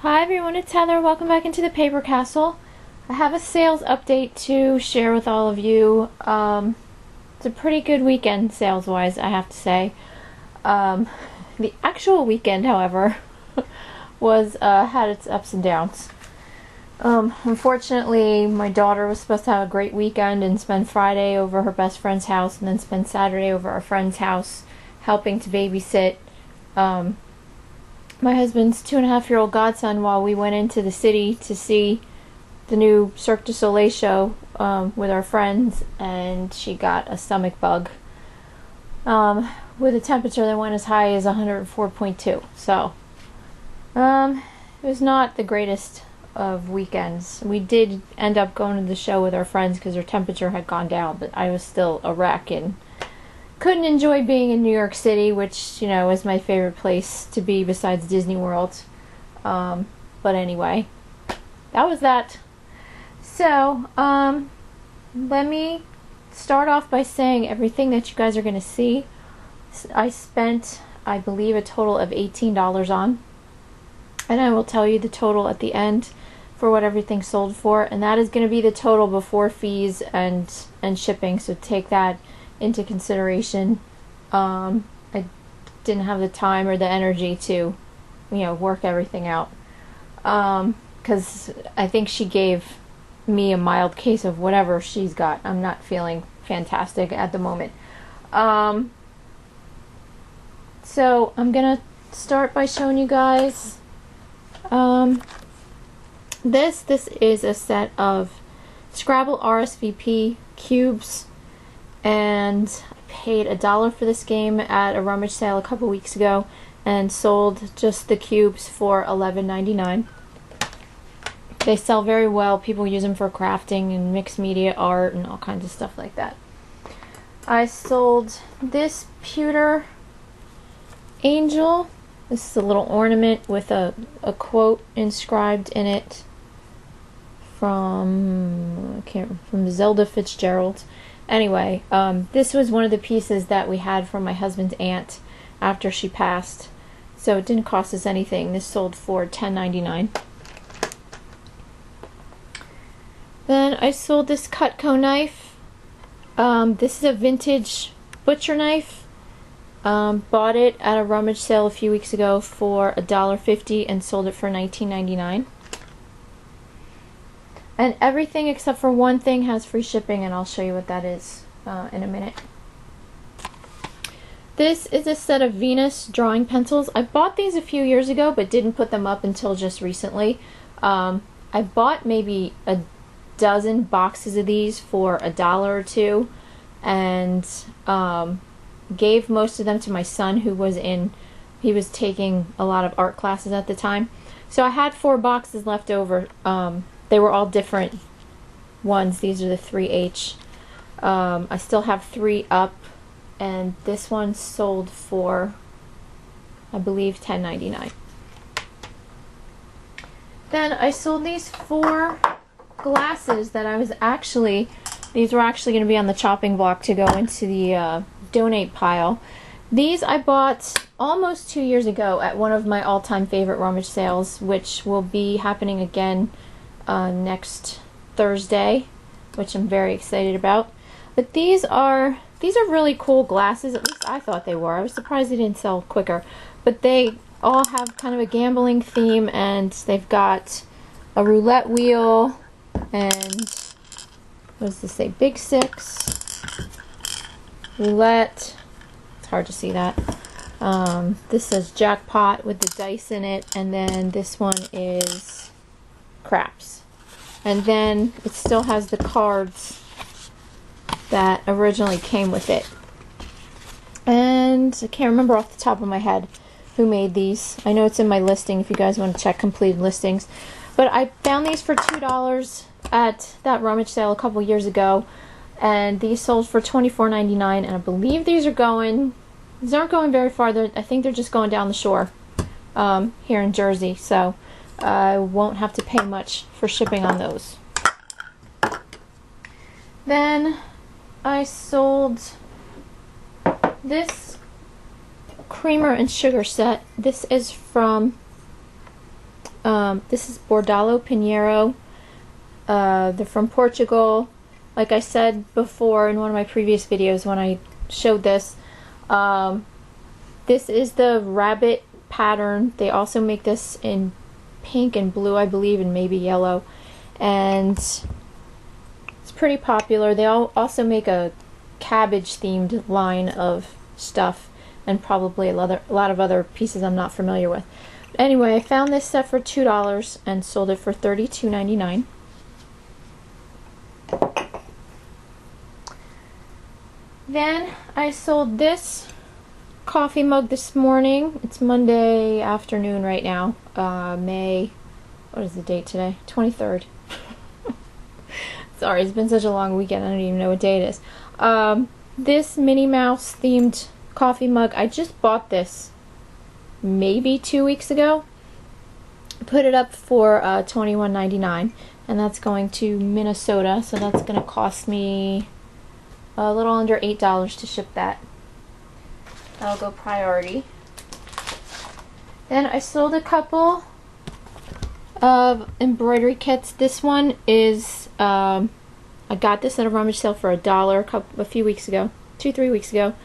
Hi everyone, it's Heather. Welcome back into the Paper Castle. I have a sales update to share with all of you. It's a pretty good weekend sales-wise, I have to say. The actual weekend, however, was had its ups and downs. Unfortunately, my daughter was supposed to have a great weekend and spend Friday over her best friend's house and then spend Saturday over our friend's house helping to babysit my husband's 2.5-year-old godson while we went into the city to see the new Cirque du Soleil show with our friends, and she got a stomach bug with a temperature that went as high as 104.2. So it was not the greatest of weekends. We did end up going to the show with our friends because her temperature had gone down, but I was still a wreck and couldn't enjoy being in New York City, which, you know, is my favorite place to be besides Disney World. But anyway, that was that. So, let me start off by saying everything that you guys are going to see, I spent, I believe, a total of $18 on. And I will tell you the total at the end for what everything sold for. And that is going to be the total before fees and shipping. So take that into consideration. I didn't have the time or the energy to, work everything out. Because I think she gave me a mild case of whatever she's got. I'm not feeling fantastic at the moment. So I'm gonna start by showing you guys this is a set of Scrabble RSVP cubes, and I paid $1 for this game at a rummage sale a couple weeks ago and sold just the cubes for $11.99. They sell very well. People use them for crafting and mixed media art and all kinds of stuff like that. I sold this pewter angel. This is a little ornament with a quote inscribed in it from Zelda Fitzgerald. Anyway, this was one of the pieces that we had from my husband's aunt after she passed, so it didn't cost us anything. This sold for $10.99. Then I sold this Cutco knife. This is a vintage butcher knife. Bought it at a rummage sale a few weeks ago for $1.50 and sold it for $19.99. And everything except for one thing has free shipping, and I'll show you what that is in a minute. This is a set of Venus drawing pencils. I bought these a few years ago but didn't put them up until just recently. I bought maybe a dozen boxes of these for $1 or $2, and gave most of them to my son, who was taking a lot of art classes at the time. So I had 4 boxes left over. They were all different ones. These are the 3H. I still have 3 up, and this one sold for, I believe, $10.99. Then I sold these 4 glasses that these were actually going to be on the chopping block to go into the donate pile. These I bought almost 2 years ago at one of my all-time favorite rummage sales, which will be happening again next Thursday, which I'm very excited about. But these are really cool glasses. At least I thought they were. I was surprised they didn't sell quicker. But they all have kind of a gambling theme, and they've got a roulette wheel, and what does this say? Big Six, roulette. It's hard to see that. This says jackpot with the dice in it, and then this one is craps. And then it still has the cards that originally came with it. And I can't remember off the top of my head who made these. I know it's in my listing if you guys want to check completed listings. But I found these for $2 at that rummage sale a couple years ago, and these sold for $24.99. And I believe these aren't going very far. I think they're just going down the shore here in Jersey, so I won't have to pay much for shipping on those. Then I sold this creamer and sugar set. This is from This is Bordalo Pinheiro. They're from Portugal. Like I said before in one of my previous videos when I showed this, this is the rabbit pattern. They also make this in pink and blue, I believe, and maybe yellow. And it's pretty popular. They also make a cabbage themed line of stuff and probably a lot of other pieces I'm not familiar with. Anyway, I found this set for $2 and sold it for $32.99. Then I sold this coffee mug this morning. It's Monday afternoon right now. May, what is the date today? 23rd. Sorry, it's been such a long weekend, I don't even know what day it is. This Minnie Mouse themed coffee mug, I just bought this maybe 2 weeks ago. Put it up for $21.99, and that's going to Minnesota, so that's going to cost me a little under $8 to ship that. That'll go priority. Then I sold a couple of embroidery kits. This one is, I got this at a rummage sale for $1 a few weeks ago, 2-3 weeks ago.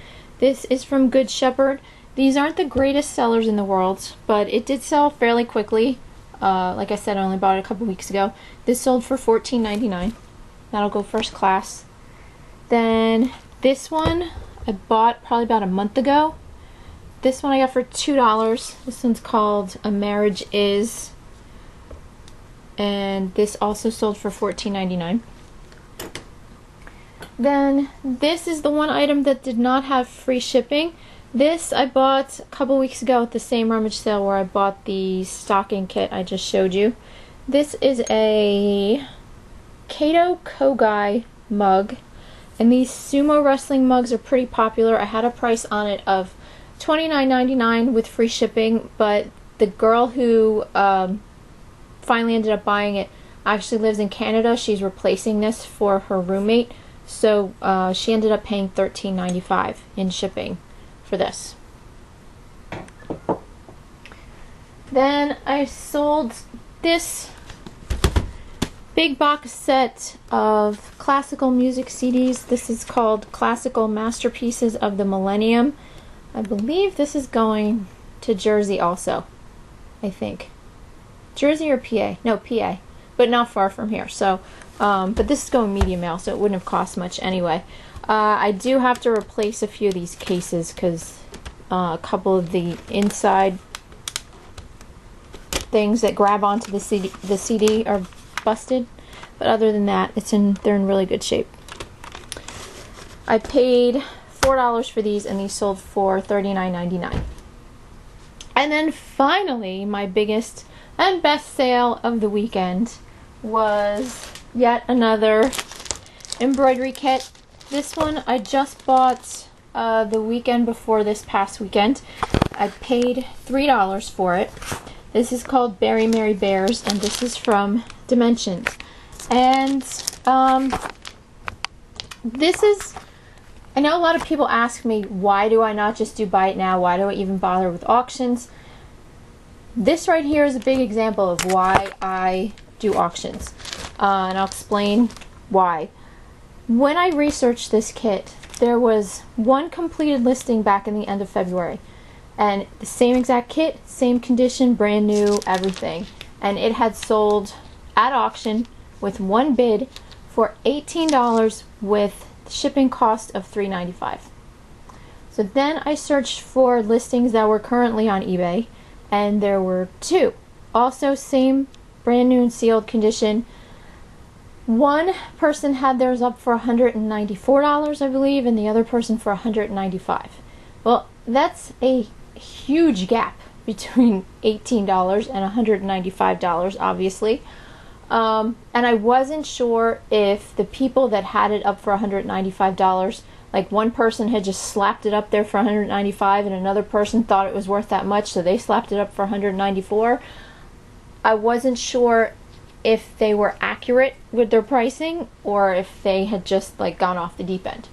This is from Good Shepherd. These aren't the greatest sellers in the world, but it did sell fairly quickly. Like I said, I only bought it a couple weeks ago. This sold for $14.99. That'll go first class. Then this one I bought probably about a month ago. This one I got for $2. This one's called A Marriage Is. And this also sold for $14.99. Then this is the one item that did not have free shipping. This I bought a couple weeks ago at the same rummage sale where I bought the stocking kit I just showed you. This is a Kato Kogai mug. And these sumo wrestling mugs are pretty popular. I had a price on it of $29.99 with free shipping, but the girl who finally ended up buying it actually lives in Canada. She's replacing this for her roommate, so she ended up paying $13.95 in shipping for this. Then I sold this big box set of classical music CDs. This is called Classical Masterpieces of the Millennium. I believe this is going to Jersey also, I think. Jersey or PA? No, PA, but not far from here. So, but this is going medium mail, so it wouldn't have cost much anyway. I do have to replace a few of these cases because a couple of the inside things that grab onto the CD are busted, but other than that, they're in really good shape. I paid $4 for these, and these sold for $39.99. And then finally, my biggest and best sale of the weekend was yet another embroidery kit. This one I just bought the weekend before this past weekend. I paid $3 for it. This is called Berry Mary Bears, and this is from Dimensions. And this is, I know a lot of people ask me, why do I not just do buy it now? Why do I even bother with auctions? This right here is a big example of why I do auctions. And I'll explain why. When I researched this kit, there was one completed listing back in the end of February. And the same exact kit, same condition, brand new, everything. And it had sold at auction with one bid for $18 with shipping cost of $3.95. So then I searched for listings that were currently on eBay, and there were two. Also same brand new and sealed condition. One person had theirs up for $194, I believe, and the other person for $195. Well, that's a huge gap between $18 and $195, obviously. And I wasn't sure if the people that had it up for $195, like one person had just slapped it up there for $195 and another person thought it was worth that much, so they slapped it up for $194. I wasn't sure if they were accurate with their pricing or if they had just like gone off the deep end,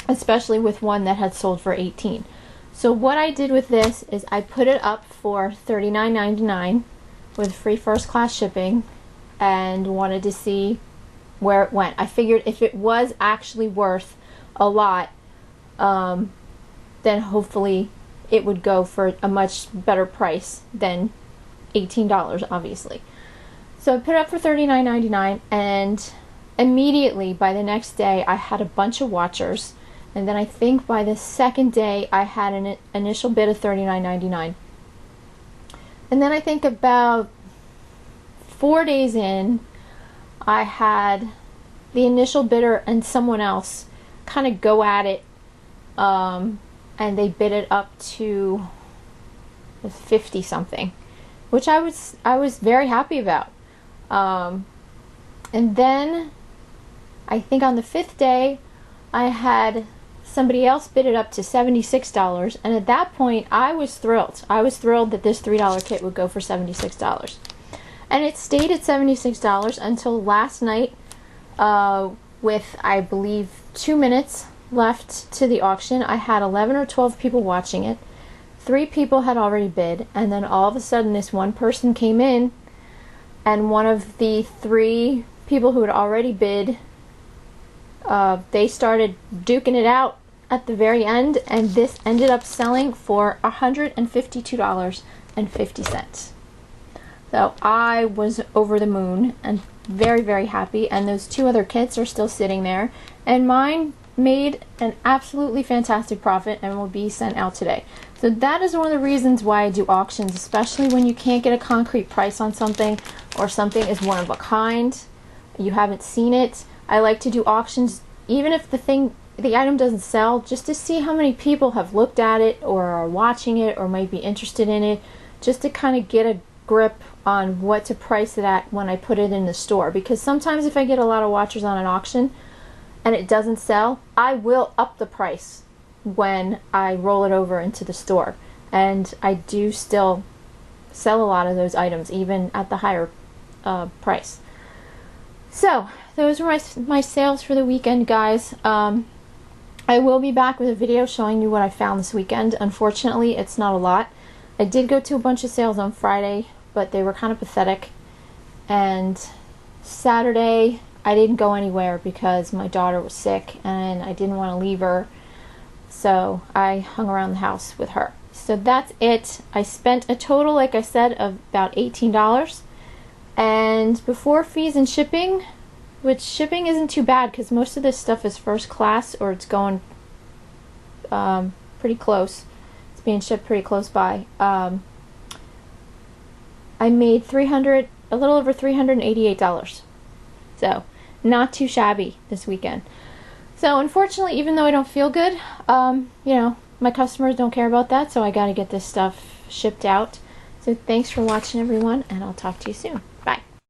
especially with one that had sold for $18. So what I did with this is I put it up for $39.99 with free first class shipping and wanted to see where it went. I figured if it was actually worth a lot, then hopefully it would go for a much better price than $18, obviously. So I put it up for $39.99, and immediately by the next day I had a bunch of watchers, and then I think by the second day I had an initial bid of $39.99. And then I think about 4 days in, I had the initial bidder and someone else kind of go at it, and they bid it up to 50 something, which I was very happy about. And then I think on the 5th day I had somebody else bid it up to $76, and at that point I was thrilled. I was thrilled that this $3 kit would go for $76. And it stayed at $76 until last night, with, I believe, 2 minutes left to the auction. I had 11 or 12 people watching it. 3 people had already bid, and then all of a sudden this one person came in, and one of the 3 people who had already bid, they started duking it out at the very end, and this ended up selling for $152.50. So I was over the moon and very, very happy, and those 2 other kits are still sitting there, and mine made an absolutely fantastic profit and will be sent out today. So that is one of the reasons why I do auctions, especially when you can't get a concrete price on something, or something is one of a kind, you haven't seen it. I like to do auctions even if the item doesn't sell, just to see how many people have looked at it or are watching it or might be interested in it, just to kind of get a grip on what to price it at when I put it in the store. Because sometimes if I get a lot of watchers on an auction and it doesn't sell, I will up the price when I roll it over into the store. And I do still sell a lot of those items even at the higher price. So those were my sales for the weekend, guys. I will be back with a video showing you what I found this weekend. Unfortunately, it's not a lot. I did go to a bunch of sales on Friday, but they were kind of pathetic. And Saturday, I didn't go anywhere because my daughter was sick and I didn't want to leave her. So I hung around the house with her. So that's it. I spent a total, like I said, of about $18. And before fees and shipping, which shipping isn't too bad because most of this stuff is first class, or it's going pretty close. It's being shipped pretty close by. I made a little over $388. So not too shabby this weekend. So unfortunately, even though I don't feel good, you know, my customers don't care about that, so I got to get this stuff shipped out. So thanks for watching, everyone, and I'll talk to you soon.